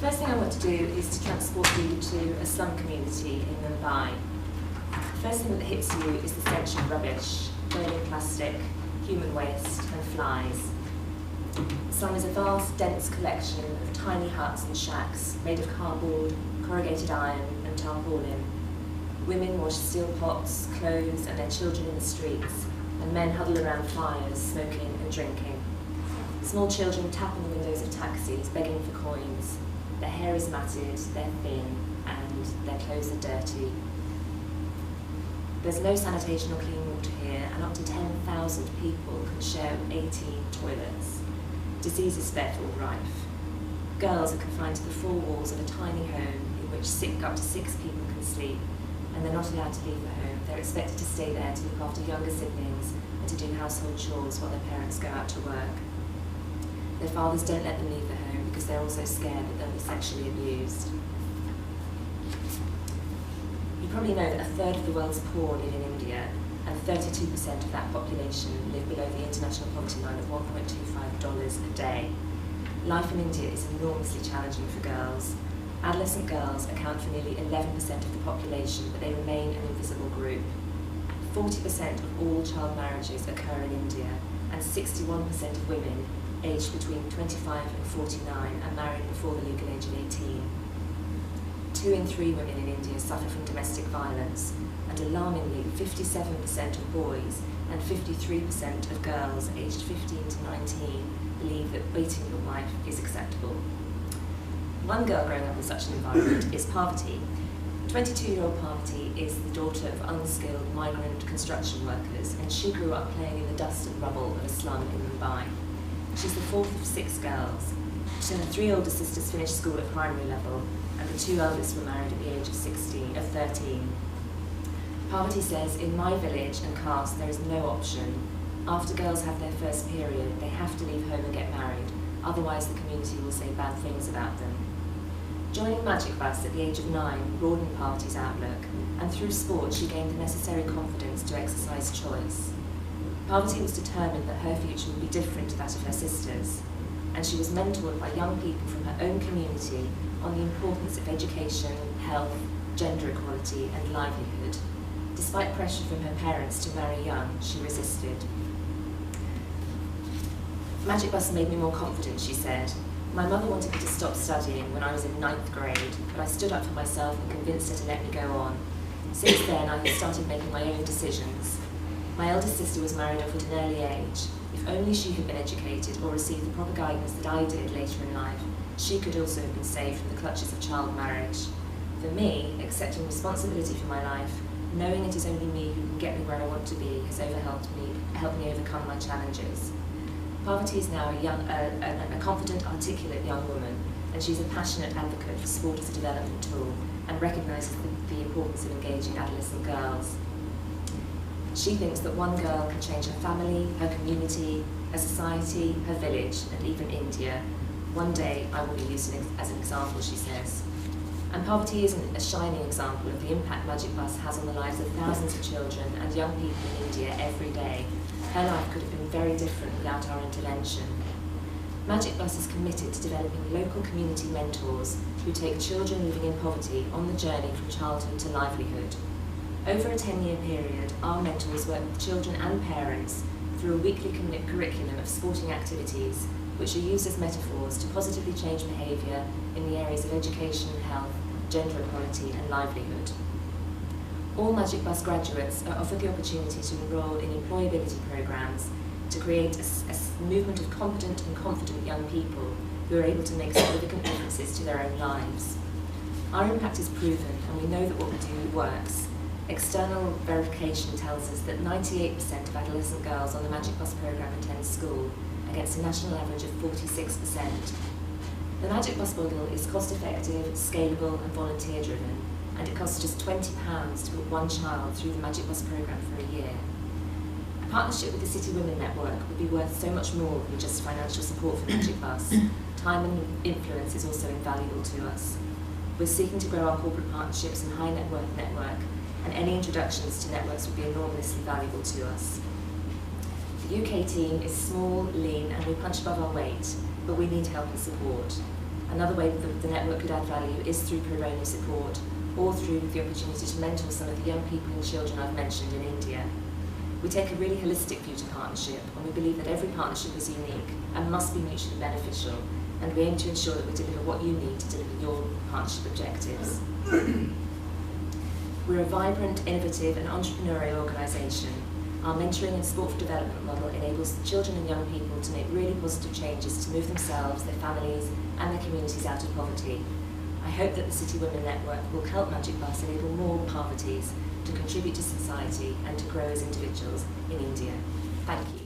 First thing I want to do is to transport you to a slum community in Mumbai. The first thing that hits you is the stench of rubbish, burning plastic, human waste and flies. Slum is a vast, dense collection of tiny huts and shacks made of cardboard, corrugated iron and tarpaulin. Women wash steel pots, clothes and their children in the streets, and men huddle around fires, smoking and drinking. Small children tap on the windows of taxis, begging for coins. Their hair is matted, they're thin, and their clothes are dirty. There's no sanitation or clean water here, and up to 10,000 people can share 18 toilets. Disease is therefore rife. Girls are confined to the four walls of a tiny home in which up to 6 people can sleep, and they're not allowed to leave the home. They're expected to stay there to look after younger siblings and to do household chores while their parents go out to work. Their fathers don't let them leave the home because they're also scared that they'll be sexually abused. You probably know that a third of the world's poor live in India, and 32% of that population live below the international poverty line of $1.25 a day. Life in India is enormously challenging for girls. Adolescent girls account for nearly 11% of the population, but they remain an invisible group. 40% of all child marriages occur in India, and 61% of women aged between 25 and 49 are married before the legal age of 18. 2 in 3 women in India suffer from domestic violence, and alarmingly 57% of boys and 53% of girls aged 15 to 19 believe that beating your wife is acceptable. One girl growing up in such an environment is Parvati. 22-year-old Parvati is the daughter of unskilled migrant construction workers, and she grew up playing in the dust and rubble of a slum in Mumbai. She's the 4th of 6 girls. She and her 3 older sisters finished school at primary level, and the 2 eldest were married at the age of 13. Parvati says, "In my village and caste there is no option. After girls have their first period, they have to leave home and get married, otherwise the community will say bad things about them." Joining Magic Bus at the age of 9 broadened Parvati's outlook, and through sport she gained the necessary confidence to exercise choice. Parvati was determined that her future would be different to that of her sisters, and she was mentored by young people from her own community on the importance of education, health, gender equality and livelihood. Despite pressure from her parents to marry young, she resisted. Magic Bus made me more confident, she said. My mother wanted me to stop studying when I was in 9th grade, but I stood up for myself and convinced her to let me go on. Since then, I have started making my own decisions. My eldest sister was married off at an early age. If only she had been educated or received the proper guidance that I did later in life, she could also have been saved from the clutches of child marriage. For me, accepting responsibility for my life, knowing it is only me who can get me where I want to be, has helped me overcome my challenges. Parvati is now a confident, articulate young woman, and she's a passionate advocate for sport as a development tool and recognises the importance of engaging adolescent girls. She thinks that one girl can change her family, her community, her society, her village, and even India. One day I will be used as an example, she says. And Parvati is a shining example of the impact Magic Bus has on the lives of thousands of children and young people in India every day. Her life could have been very different without our intervention. Magic Bus is committed to developing local community mentors who take children living in poverty on the journey from childhood to livelihood. Over a 10-year period, our mentors work with children and parents through a weekly curriculum of sporting activities, which are used as metaphors to positively change behaviour in the areas of education, health, gender equality and livelihood. All Magic Bus graduates are offered the opportunity to enrol in employability programmes to create a movement of competent and confident young people who are able to make significant differences to their own lives. Our impact is proven, and we know that what we do works. External verification tells us that 98% of adolescent girls on the Magic Bus programme attend school, against a national average of 46%. The Magic Bus model is cost-effective, scalable and volunteer-driven, and it costs just £20 to put one child through the Magic Bus programme for a year. A partnership with the City Women Network would be worth so much more than just financial support for Magic Bus. Time and influence is also invaluable to us. We're seeking to grow our corporate partnerships and high net worth network, and any introductions to networks would be enormously valuable to us. The UK team is small, lean, and we punch above our weight, but we need help and support. Another way that the network could add value is through pro bono support, or through the opportunity to mentor some of the young people and children I've mentioned in India. We take a really holistic view to partnership, and we believe that every partnership is unique and must be mutually beneficial, and we aim to ensure that we deliver what you need to deliver your partnership objectives. We're a vibrant, innovative and entrepreneurial organisation. Our mentoring and sport for development model enables children and young people to make really positive changes to move themselves, their families and their communities out of poverty. I hope that the City Women Network will help Magic Bus enable more Parvatis to contribute to society and to grow as individuals in India. Thank you.